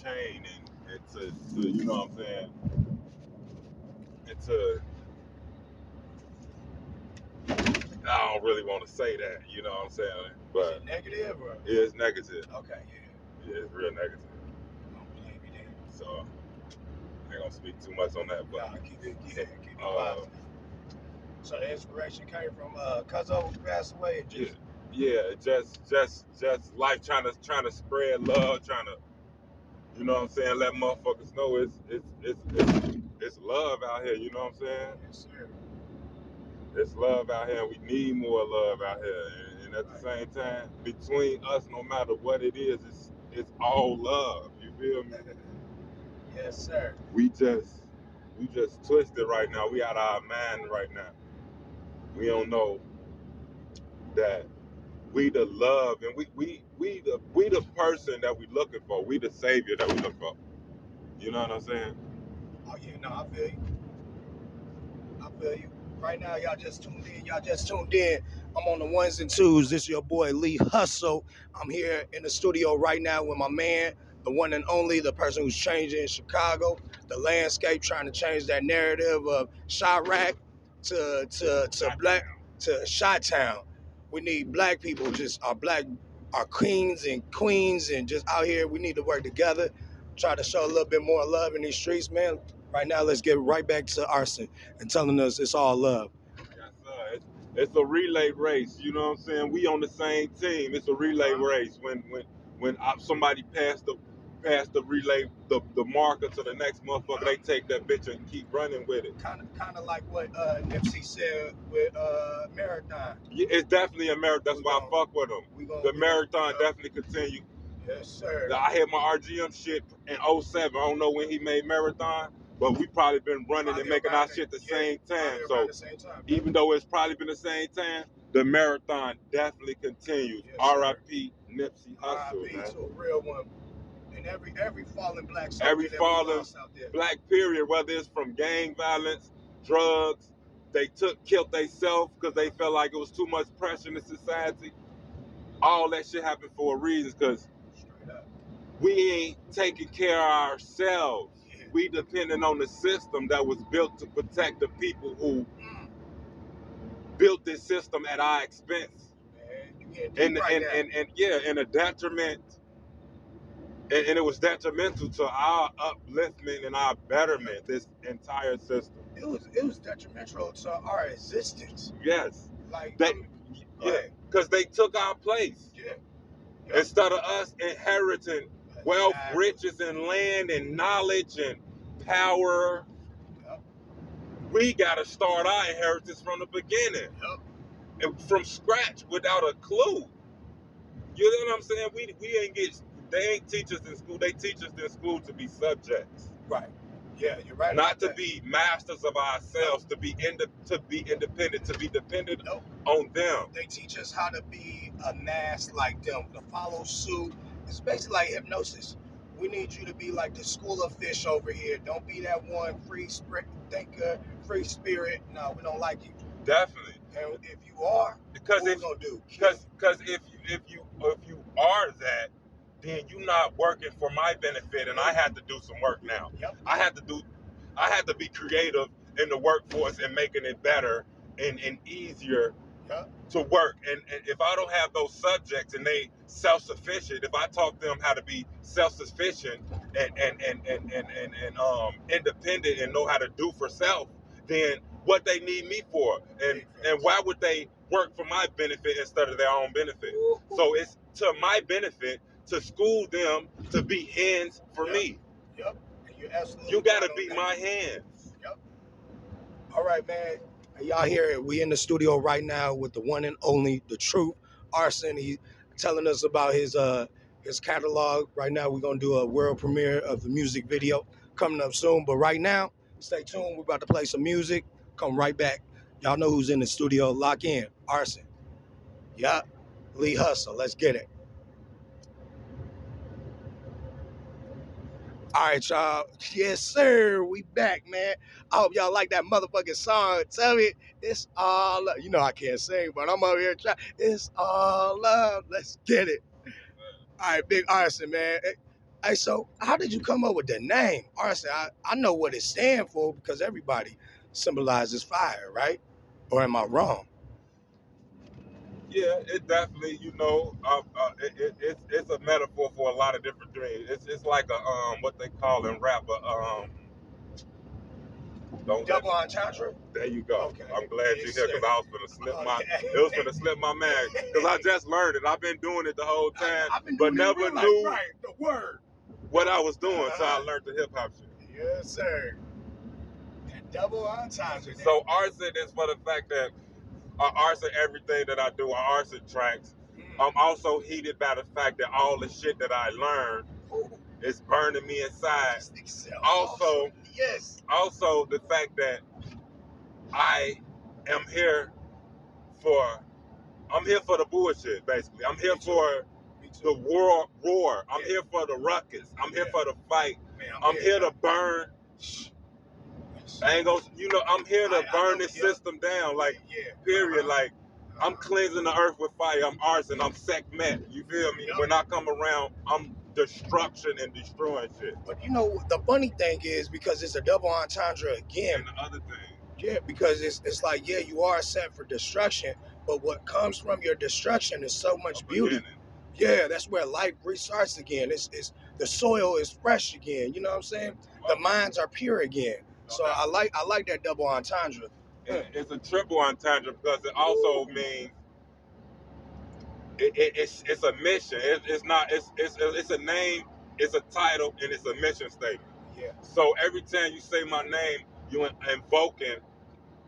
chain, and to you know what I'm saying, and to, I don't really want to say that, you know what I'm saying, but is it negative or? Yeah, it's negative. Okay, Yeah, it's real negative. I don't blame you there. So I ain't gonna speak too much on that, but nah, keep it positive. So the inspiration came from Cuzzo who passed away. And just life trying to spread love, trying to, you know what I'm saying, let motherfuckers know it's love out here, you know what I'm saying? Yes, sir. It's love out here, and we need more love out here. And at the same time, between us, no matter what it is, it's all love. You feel me? Yes, sir. We just twisted right now. We out of our mind right now. We don't know that we the love, and we the person that we looking for. We the savior that we look for. You know what I'm saying? Oh yeah, no, I feel you. I feel you. Right now, y'all just tuned in. I'm on the ones and twos. This is your boy Lee Hustle. I'm here in the studio right now with my man, the one and only, the person who's changing Chicago, the landscape, trying to change that narrative of Chirac to black to Chi-Town. We need black people, just our kings and queens, and just out here. We need to work together, try to show a little bit more love in these streets, man. Right now, let's get right back to Arson and telling us it's all love. Yes, sir. It's a relay race. You know what I'm saying? We on the same team. It's a relay race. When somebody passed the relay, the marker to the next motherfucker, they take that bitch and keep running with it. Kind of like what Nipsey said with Marathon. Yeah, it's definitely a marathon. That's why I fuck with him. The marathon definitely continue. Yes, sir. I had my RGM shit in 07. I don't know when he made Marathon, but we probably been running and making our shit the same time. So even though it's probably been the same time, the marathon definitely continues. Yes, R.I.P. Nipsey Hussle, R.I.P. man. to a real one. And every fallen black soldier every fallen black period, whether it's from gang violence, drugs, they killed themselves because they felt like it was too much pressure in the society. All that shit happened for a reason, because we ain't taking care of ourselves. Yeah. We depending on the system that was built to protect the people who built this system at our expense. And a detriment, and it was detrimental to our upliftment and our betterment, this entire system. It was detrimental to our existence. Yes. Like because they took our place. Yeah. Instead of us inheriting wealth, riches, and land, and knowledge, and power, we got to start our inheritance from the beginning. And from scratch, without a clue. You know what I'm saying? They ain't teach us in school. They teach us in school to be subjects. Right. Yeah, you're right. Not to be masters of ourselves, to be independent, to be dependent on them. They teach us how to be a mass like them, to follow suit. It's basically like hypnosis. We need you to be like the school of fish over here. Don't be that one free spirit thinker, free spirit. No, we don't like you. Definitely. And if you are, because what we gonna do? Because if you are that, then you're not working for my benefit, and I have to do some work now. Yep. I have to be creative in the workforce and making it better and easier to work. And if I don't have those subjects and they self-sufficient, if I taught them how to be self-sufficient and independent and know how to do for self, then what they need me for, and why would they work for my benefit instead of their own benefit? So it's to my benefit to school them to be hands for me. Yep. And you're absolutely you gotta be my hands. Yep. All right, man. Y'all here, we in the studio right now with the one and only, the truth, Arson. He telling us about his catalog. Right now, we're gonna do a world premiere of the music video coming up soon. But right now, stay tuned. We're about to play some music. Come right back. Y'all know who's in the studio. Lock in. Arson. Yup. Lee Hustle. Let's get it. All right, y'all. Yes, sir. We back, man. I hope y'all like that motherfucking song. Tell me, it's all love. You know I can't sing, but I'm over here trying. It's all love. Let's get it. All right, big Arson, man. Hey, so how did you come up with the name Arson? I know what it stands for because everybody symbolizes fire, right? Or am I wrong? Yeah, it definitely, it's a metaphor for a lot of different things. It's like a what they call in rap don't Double let entendre? there you go. Okay. I'm glad Yes, you're here sir. because I was gonna slip Oh, my yeah. it was gonna slip my mind because I just learned it. I've been doing it the whole time, I've been but doing it in never real life, knew right? The word. what I was doing, so I learned the hip hop shit. Yes, sir. That double entendre. So arson is for the fact that I arson everything that I do. I arson tracks. I'm also heated by the fact that all the shit that I learned is burning me inside. Also, yes. Also the fact that I am here for I'm here for the bullshit, basically. I'm here for the roar. I'm here for the ruckus. I'm here for the fight. Man, I'm here to burn. I ain't gonna, I'm here to burn this system down. Like, period. Like, I'm cleansing the earth with fire. I'm arson. I'm Sekhmet. You feel me? When I come around, I'm destruction and destroying shit. But the funny thing is because it's a double entendre again. And the other thing. Yeah, because it's like, yeah, you are set for destruction, but what comes from your destruction is so much beauty. Yeah, that's where life restarts again. It's the soil is fresh again. You know what I'm saying? The minds are pure again. So I like that double entendre. It's a triple entendre because it also means it's a mission. It's a name, it's a title, and it's a mission statement. Yeah. So every time you say my name, you're invoking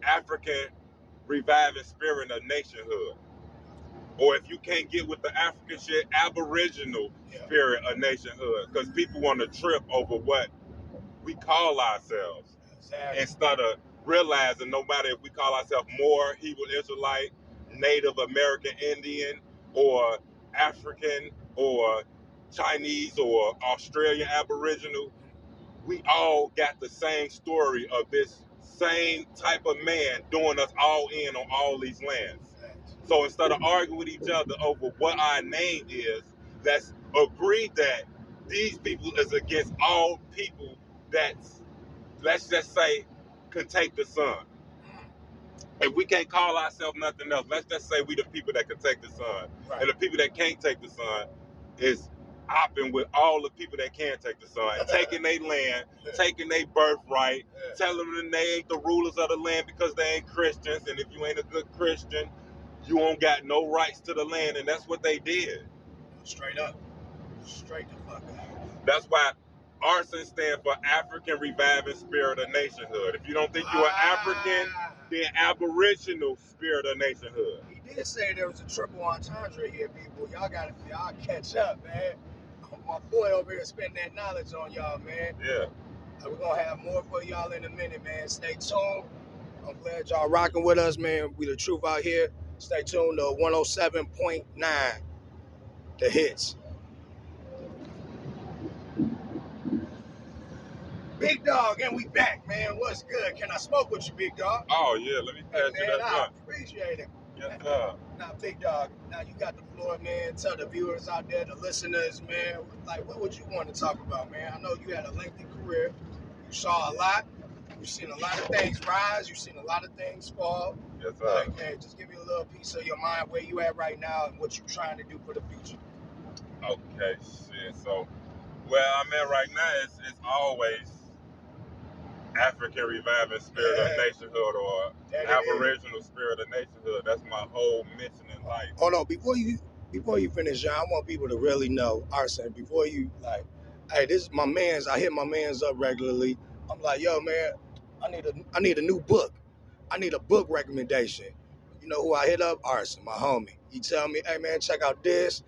African reviving spirit of nationhood. Or if you can't get with the African shit, Aboriginal spirit of nationhood. Because people want to trip over what we call ourselves. Exactly. Instead of realizing no matter if we call ourselves Moor, Hebrew Israelite, Native American Indian, or African, or Chinese, or Australian Aboriginal, we all got the same story of this same type of man doing us all in on all these lands. So instead of arguing with each other over what our name is, let's agree that these people is against all people that's, let's just say, can take the sun. If we can't call ourselves nothing else, let's just say we the people that can take the sun. Right. And the people that can't take the sun is opping with all the people that can take the sun, taking their land, taking their birthright, telling them they ain't the rulers of the land because they ain't Christians, and if you ain't a good Christian, you don't got no rights to the land, and that's what they did. Straight up. Straight the fuck up. That's why ARSON stands for African Reviving Spirit of Nationhood. If you don't think you're African, then Aboriginal Spirit of Nationhood. He did say there was a triple entendre here, people. Y'all catch up, man. My boy over here spending that knowledge on y'all, man. Yeah. We're gonna have more for y'all in a minute, man. Stay tuned. I'm glad y'all rocking with us, man. We the truth out here. Stay tuned to 107.9, the hits. Big dog, and we back, man. What's good? Can I smoke with you, big dog? Oh yeah, let me pass you that. I appreciate it. Yes, sir. Now, big dog, now you got the floor, man. Tell the viewers out there, the listeners, man, like, what would you want to talk about, man? I know you had a lengthy career. You saw a lot. You've seen a lot of things rise. You've seen a lot of things fall. Yes, sir. Like, hey, just give me a little piece of your mind, where you at right now, and what you're trying to do for the future. Okay, shit. So, where I'm at right now is always African Reviving Spirit of Nationhood, or Aboriginal Spirit of Nationhood. That's my whole mission in life. Hold on, before you finish, John, I want people to really know, Arson, before you, like, hey, this is my man's, I hit my man's up regularly. I'm like, yo, man, I need a new book. I need a book recommendation. You know who I hit up? Arson, my homie. He tell me, hey, man, check out this,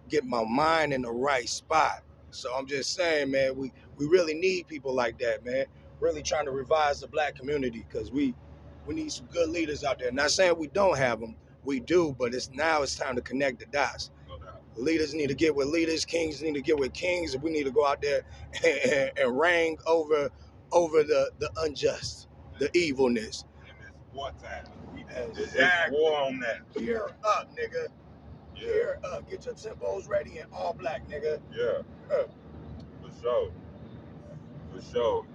get my mind in the right spot. So I'm just saying, man, we really need people like that, man. Really trying to revise the black community, because we need some good leaders out there. Not saying we don't have them. We do, but it's time to connect the dots. Leaders need to get with leaders. Kings need to get with kings. And we need to go out there and reign over the unjust, the evilness. And it's wartime. Exactly. It's war on that. Gear up, nigga. Yeah. Here, get your tempos ready in all black, nigga. Yeah. For sure. For sure.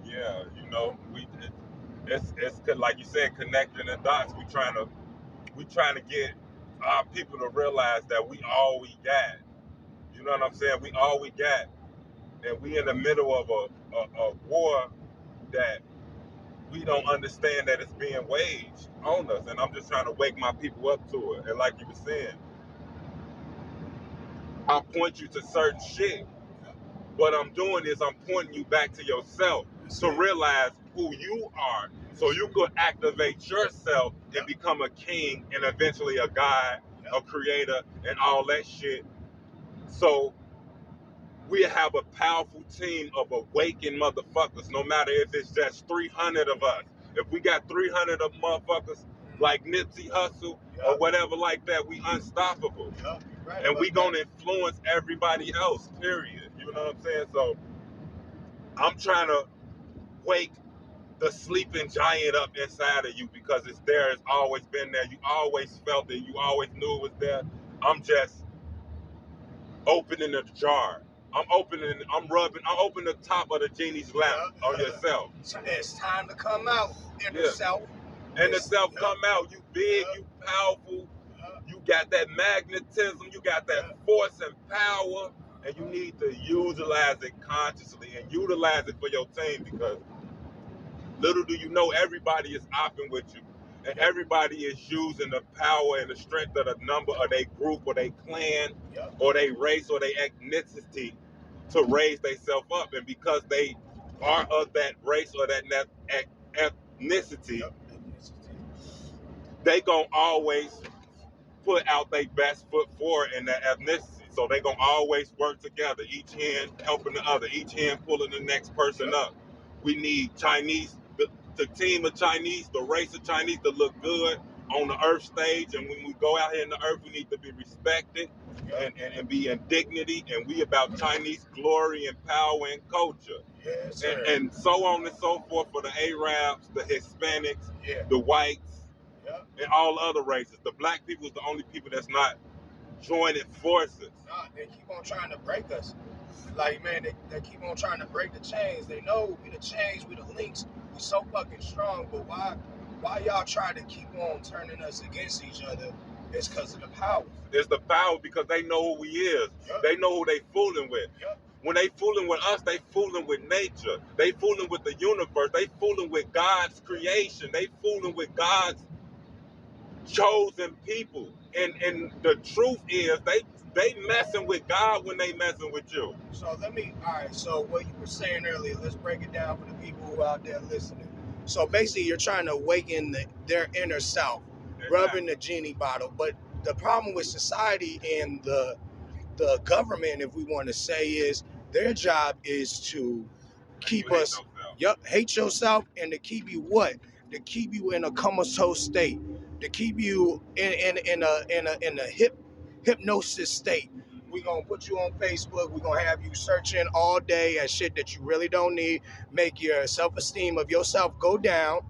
Yeah. You know, it's like you said, connecting the dots. We trying to get our people to realize that we all we got. You know what I'm saying? We all we got, and we in the middle of a war that we don't understand that it's being waged on us. And I'm just trying to wake my people up to it. And like you were saying, I'll point you to certain shit. What I'm doing is I'm pointing you back to yourself to realize who you are, so you could activate yourself and become a king and eventually a god, a creator, and all that shit. So we have a powerful team of awakened motherfuckers, no matter if it's just 300 of us. If we got 300 of motherfuckers like Nipsey Hussle or whatever like that, we unstoppable. Right, and we gonna influence everybody else, period. You know what I'm saying? So I'm trying to wake the sleeping giant up inside of you, because it's there. It's always been there. You always felt it. You always knew it was there. I'm just opening the jar. I'm opening the top of the genie's lamp on yourself. It's time to come out, inner self. And the self come out. You big, you powerful. You got that magnetism. You got that force and power. And you need to utilize it consciously and utilize it for your team, because little do you know, everybody is opping with you. And everybody is using the power and the strength of the number of their group or their clan or their race or their ethnicity to raise themselves up. And because they are of that race or that ethnicity, they gonna always put out their best foot forward in that ethnicity. So they gonna always work together, each hand helping the other, each hand pulling the next person up. We need Chinese, the team of Chinese, the race of Chinese to look good on the earth stage. And when we go out here in the earth, we need to be respected and be in dignity. And we about Chinese glory and power and culture. Yes, and so on and so forth for the Arabs, the Hispanics, the whites, and all other races. The black people is the only people that's not joining forces. Nah, they keep on trying to break us. Like, man, they keep on trying to break the chains. They know we the chains, we the links. We so fucking strong, but why y'all try to keep on turning us against each other? It's because of the power. It's the power, because they know who we is. They know who they fooling with. When they fooling with us, they fooling with nature. They fooling with the universe. They fooling with God's creation. They fooling with God's chosen people. And the truth is, they messing with God when they messing with you. So all right, so what you were saying earlier, let's break it down for the people who are out there listening. So basically you're trying to awaken their inner self, rubbing the genie bottle. But the problem with society and the government, if we want to say, is their job is to keep us hate yourself, and to keep you what? To keep you in a comatose state, to keep you in a hypnosis state. We're gonna put you on Facebook, we're gonna have you searching all day at shit that you really don't need, make your self-esteem of yourself go down,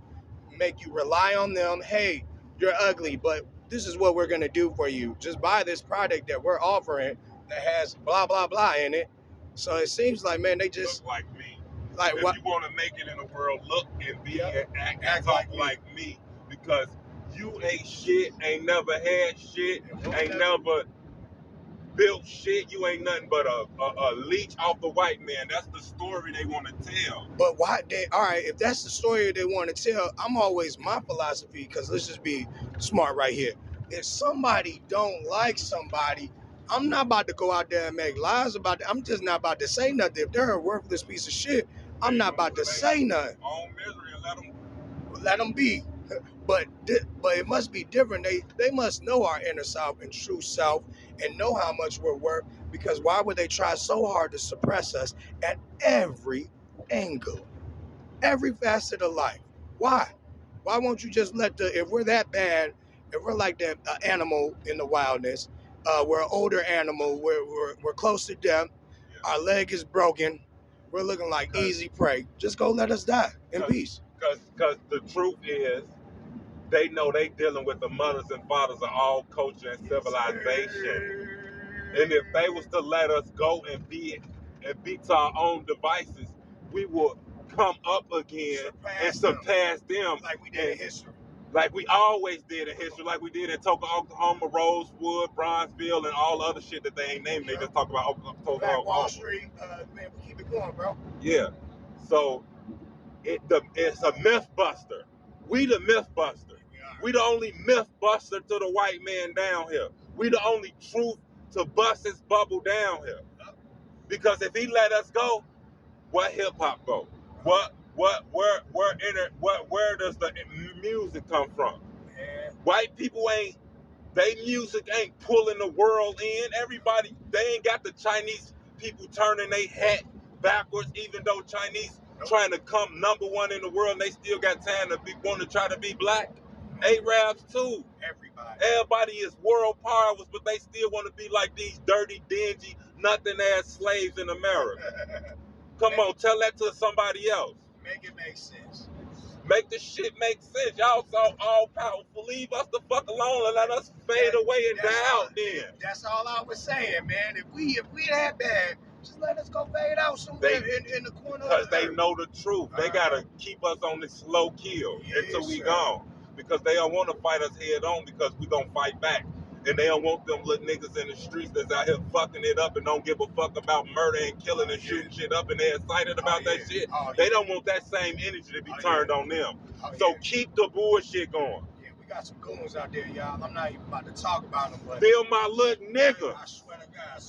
make you rely on them. Hey, you're ugly, but this is what we're gonna do for you. Just buy this product that we're offering that has blah blah blah in it. So it seems like, man, they just look like me. Like, if what you want to make it in the world, look and be and act like me, because you ain't shit, ain't never had shit, ain't never built shit. You ain't nothing but a leech off the white man. That's the story they want to tell. But why all right, if that's the story they want to tell, I'm always, my philosophy, because let's just be smart right here. If somebody don't like somebody, I'm not about to go out there and make lies about it. I'm just not about to say nothing. If they're a worthless piece of shit, I'm not about to say nothing. Own misery and let them be. But it must be different. They must know our inner self and true self and know how much we're worth, because why would they try so hard to suppress us at every angle, every facet of life? Why? Why won't you just if we're that bad, if we're like that animal in the wildness, we're an older animal, we're close to death, our leg is broken, we're looking like easy prey, just go let us die in peace. Because the truth is, they know they dealing with the mothers and fathers of all culture and civilization. And if they was to let us go and be to our own devices, we would come up again and surpass them. Like we did in history. Like we always did in history, like we did in Tulsa, Oklahoma, Rosewood, Bronzeville, and all other shit that they ain't named. They just talk about Tulsa, Oklahoma. Wall Street, man, we keep it going, bro. Yeah. So it's a myth buster. We the myth buster. We the only myth buster to the white man down here. We the only truth to bust his bubble down here. Because if he let us go, where hip hop go? Where does the music come from? Man. White people they music ain't pulling the world in. Everybody, they ain't got the Chinese people turning their hat backwards, even though Chinese trying to come #1 in the world, and they still got time to want to try to be black. Arabs too. Everybody is world powers, but they still want to be like these dirty, dingy, nothing ass slaves in America. Come on, tell that to somebody else. Make it make sense. Make the shit make sense. Y'all so all powerful. Leave us the fuck alone and let us fade away and die out then. That's all I was saying, man. If we that bad, just let us go fade out somewhere in the corner. Because they know the truth. They gotta keep us on this slow kill until we gone. Because they don't want to fight us head on, because we gonna fight back. And they don't want them little niggas in the streets that's out here fucking it up and don't give a fuck about murder and killing and shooting shit up, and they're excited about that shit. They don't want that same energy to be turned on them. So keep the bullshit going. Yeah, we got some goons out there, y'all. I'm not even about to talk about them, but Feel my little nigga. I swear to God,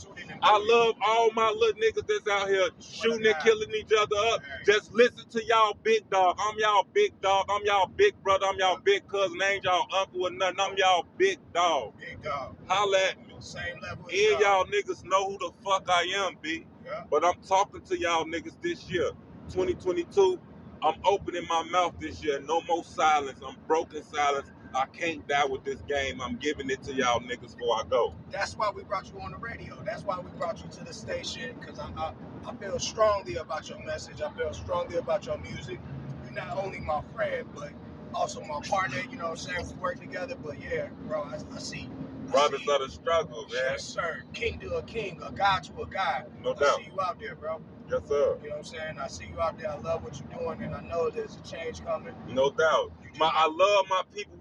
I love all my little niggas that's out here shooting and killing each other up. Just listen to y'all big dog. I'm y'all big dog. I'm y'all big brother. I'm y'all big cousin. I ain't y'all uncle or nothing. I'm y'all big dog. Big dog. Holla at me. Same level as And y'all niggas know who the fuck I am, B. Yeah. But I'm talking to y'all niggas this year. 2022, I'm opening my mouth this year. No more silence. I'm broken silence. I can't die with this game. I'm giving it to y'all niggas before I go. That's why we brought you on the radio. That's why we brought you to the station, because I feel strongly about your message. I feel strongly about your music. You're not only my friend, but also my partner. You know what I'm saying? We work together. But yeah, bro, I see. Brothers of the struggle, man. Yes, sir. King to a king, a god to a god. No doubt. I see you out there, bro. Yes, sir. You know what I'm saying? I see you out there. I love what you're doing, and I know there's a change coming. No doubt. I love my people.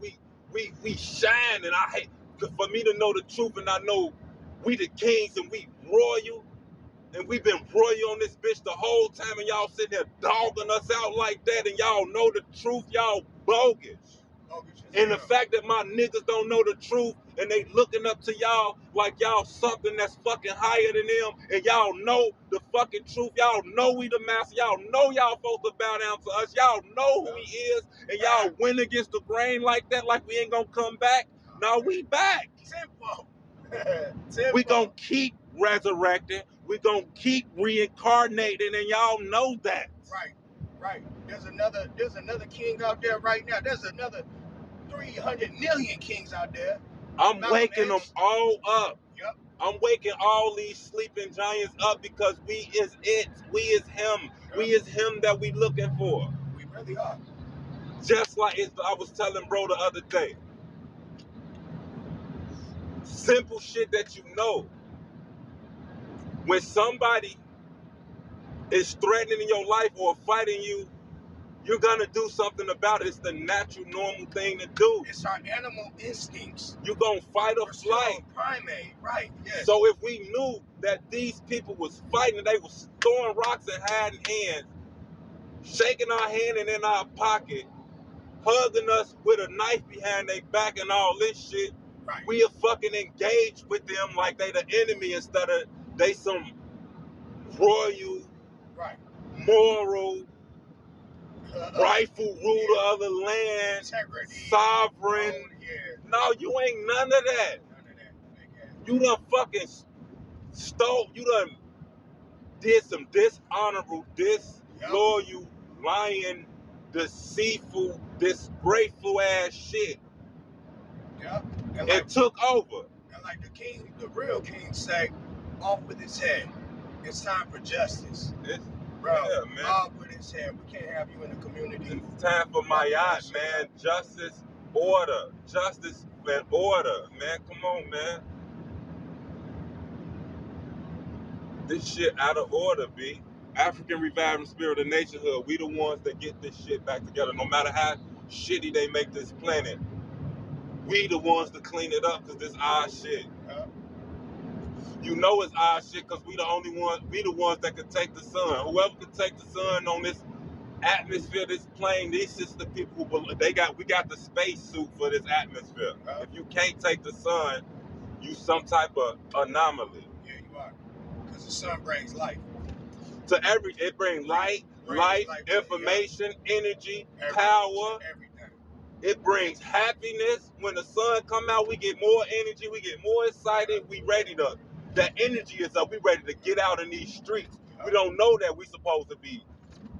We shine, and I hate, for me to know the truth, and I know we the kings and we royal, and we've been royal on this bitch the whole time, and y'all sitting there dogging us out like that, and y'all know the truth, y'all bogus. And the fact that my niggas don't know the truth and they looking up to y'all like y'all something that's fucking higher than them, and y'all know the fucking truth, y'all know we the master, y'all know y'all supposed to bow down to us, y'all know who he is, and y'all win against the grain like that, like we ain't gonna come back. No, we back. Tempo. We gonna keep resurrecting, we gonna keep reincarnating, and y'all know that. Right. There's another king out there right now. There's another 300 million kings out there. I'm waking them all up. Yep. I'm waking all these sleeping giants up, because we is it. We is him. Yep. We is him that we looking for. We really are. Just like I was telling bro the other day. Simple shit that you know. When somebody is threatening your life or fighting you, you're gonna do something about it. It's the natural, normal thing to do. It's our animal instincts. You're gonna fight or flight. Primate, right? Yes. So if we knew that these people was fighting, they was throwing rocks and hiding hands, shaking our hand and in our pocket, hugging us with a knife behind their back and all this shit, right. We are fucking engaged with them like they the enemy instead of they some royal, right. moral, rightful ruler of the land, integrity, sovereign. No, you ain't none of that. You done fucking stole. You done did some dishonorable, disloyal, lying, deceitful, disgraceful ass shit. Yep. And took over. And like the real king say, off with his head. It's time for justice. Bro, off with his head. We can't have you in the community. It's time for my yacht, man. Justice, Order, justice, and order, man. Come on, man. This shit out of order, B. African reviving spirit of nationhood. We the ones that get this shit back together. No matter how shitty they make this planet, we the ones to clean it up because this our shit. You know it's our shit because we the only ones, we the ones that can take the sun. Whoever can take the sun on this atmosphere, this plane, these is the people who we got the space suit for this atmosphere. If you can't take the sun, you some type of anomaly. Yeah, you are. Because the sun brings life. It brings light, information, energy, power. Everything. It brings happiness. When the sun come out, we get more energy, we get more excited, we ready to, that energy is up, we ready to get out in these streets. We don't know that we supposed to be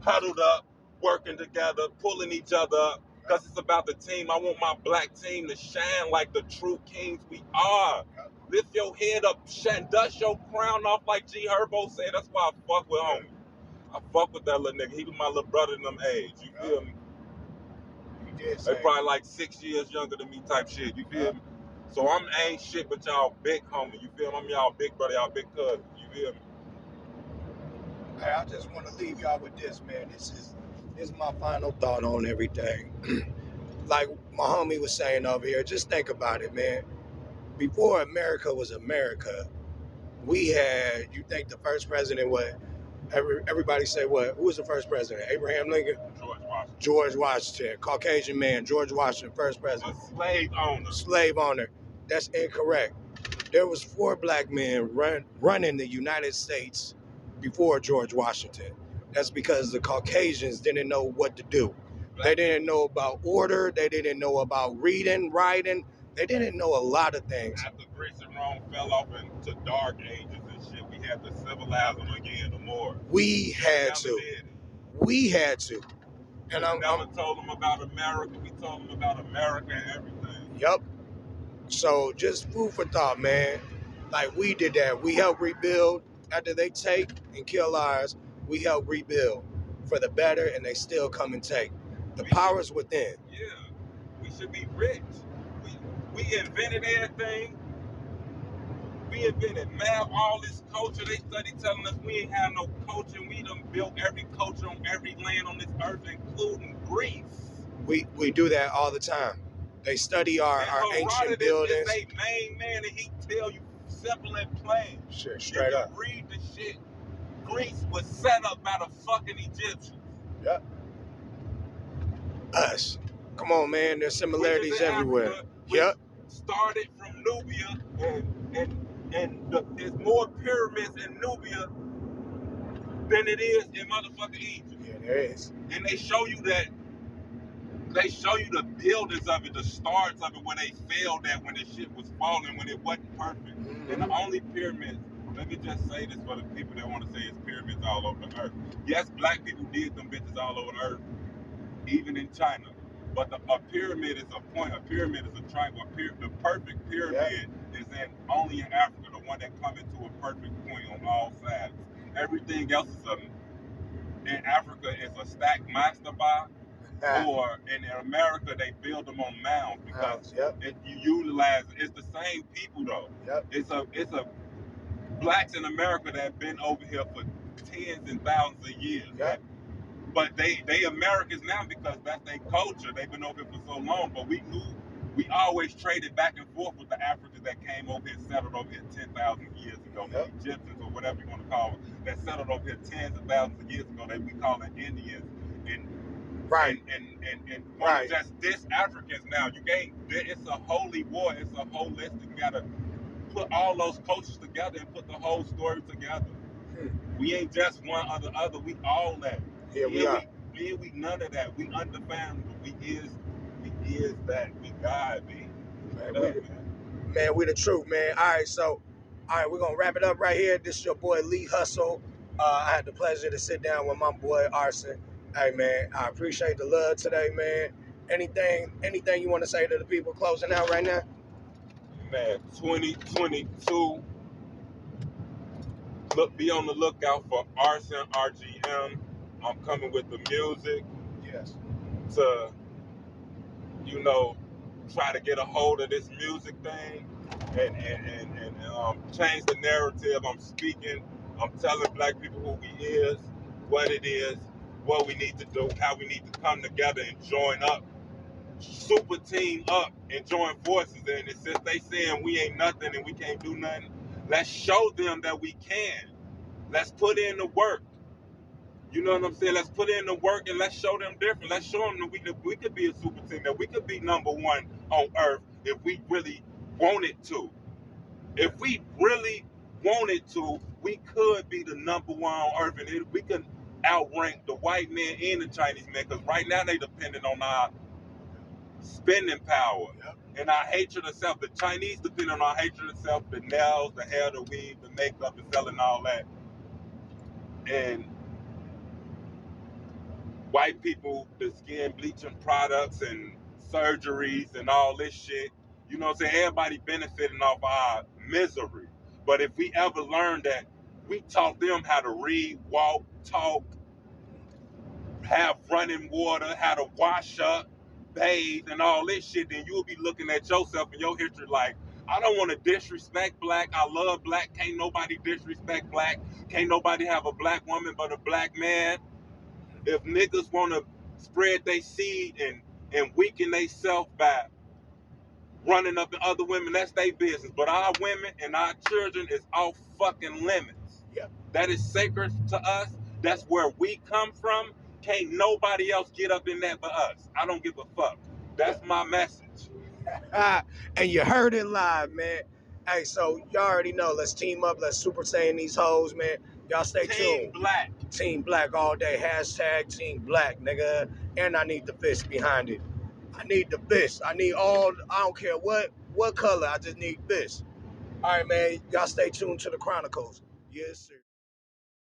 huddled up, working together, pulling each other up, because it's about the team. I want my black team to shine like the true kings we are. Lift your head up, dust your crown off like G Herbo said. That's why I fuck with homie. I fuck with that little nigga. He was my little brother in them age. You feel me? They probably like 6 years younger than me type shit. You feel me? So I ain't shit but y'all big homie. You feel me? I'm y'all big brother, y'all big cousin. You feel me? Hey, I just want to leave y'all with this, man. This is my final thought on everything. Like my homie was saying over here, just think about it, man. Before America was America, we had, you think the first president, what? Everybody say what? Who was the first president? Abraham Lincoln? George Washington. George Washington. Caucasian man, George Washington, first president. A slave owner. Slave owner. That's incorrect. There was 4 black men running the United States before George Washington. That's because the Caucasians didn't know what to do. They didn't know about order. They didn't know about reading, writing. They didn't know a lot of things. After Greece and Rome fell off into dark ages and shit, we had to civilize them again more. We had to. We had to. And I never told them about America. We told them about America and everything. Yep. So just food for thought, man. Like we did that. We helped rebuild. After they take and kill ours, we help rebuild for the better, and they still come and take. The power's within. Yeah. We should be rich. We invented everything. We invented math, all this culture. They study telling us we ain't have no culture, and we done built every culture on every land on this earth, including Greece. We do that all the time. They study our ancient buildings. Is a main man, and he tell you simple and plain. Shit, straight up. Read the shit. Greece was set up by the fucking Egyptians. Yep. Us. Come on, man. There's similarities everywhere. Yep. Started from Nubia, and there's more pyramids in Nubia than it is in motherfucking Egypt. Yeah, there is. And they show you that. They show you the buildings of it, the starts of it, when they failed at, when the shit was falling, when it wasn't perfect. Mm-hmm. And the only pyramids, let me just say this for the people that want to say it's pyramids all over the earth. Yes, black people did them bitches all over the earth, even in China. But a pyramid is a point, a pyramid is a triangle. The perfect pyramid is only in Africa, the one that comes into a perfect point on all sides. Everything else is in Africa is a stacked mastaba. Or in America, they build them on mounds because you utilize. It's the same people though. Yep. It's a blacks in America that have been over here for tens and thousands of years. Yep. But they Americans now because that's their culture. They've been over here for so long. But we always traded back and forth with the Africans that came over here and settled over here 10,000 years ago. The Egyptians or whatever you want to call them that settled over here tens of thousands of years ago that we call it Indians. And just this Africans now. You can't. It's a holy war. It's a holistic. You gotta put all those cultures together and put the whole story together. We ain't just one or the other. We all that. Yeah, we are. We none of that. We undefined. We is that. We God, man, we the truth, man. All right, we're gonna wrap it up right here. This is your boy Lee Hustle. I had the pleasure to sit down with my boy Arson. Hey man, I appreciate the love today, man. Anything you want to say to the people closing out right now? Man, 2022. Be on the lookout for ARSONRGM. I'm coming with the music. Yes. To, try to get a hold of this music thing and change the narrative. I'm speaking. I'm telling black people who we is, what it is, what we need to do, how we need to come together and join up, super team up and join forces. And since they saying we ain't nothing and we can't do nothing, let's show them that we can. Let's put in the work. You know what I'm saying? Let's put in the work and let's show them different. Let's show them that we could be a super team, that we could be number one on earth if we really wanted to. If we really wanted to, we could be the number one on earth, and we could outrank the white man and the Chinese man, because right now they depending on our spending power and our hatred of self. The Chinese depend on our hatred of self, the nails, the hair, the weave, the makeup, and selling all that. And white people, the skin bleaching products and surgeries and all this shit. You know what I'm saying? Everybody benefiting off our misery. But if we ever learned that we taught them how to read, walk, talk, have running water, how to wash up, bathe, and all this shit, then you'll be looking at yourself and your history like, I don't want to disrespect black. I love black. Can't nobody disrespect black. Can't nobody have a black woman but a black man. If niggas want to spread their seed and weaken they self by running up to other women, that's their business. But our women and our children is off fucking limits. Yeah. That is sacred to us. That's where we come from. Can't nobody else get up in that but us. I don't give a fuck. That's my message. And you heard it live, man. Hey, so y'all already know. Let's team up. Let's super saiyan these hoes, man. Y'all stay tuned. Team Black. Team Black all day. Hashtag Team Black, nigga. And I need the fist behind it. I need the fist. I need all. I don't care what color. I just need fist. All right, man. Y'all stay tuned to the Chronicles. Yes, sir.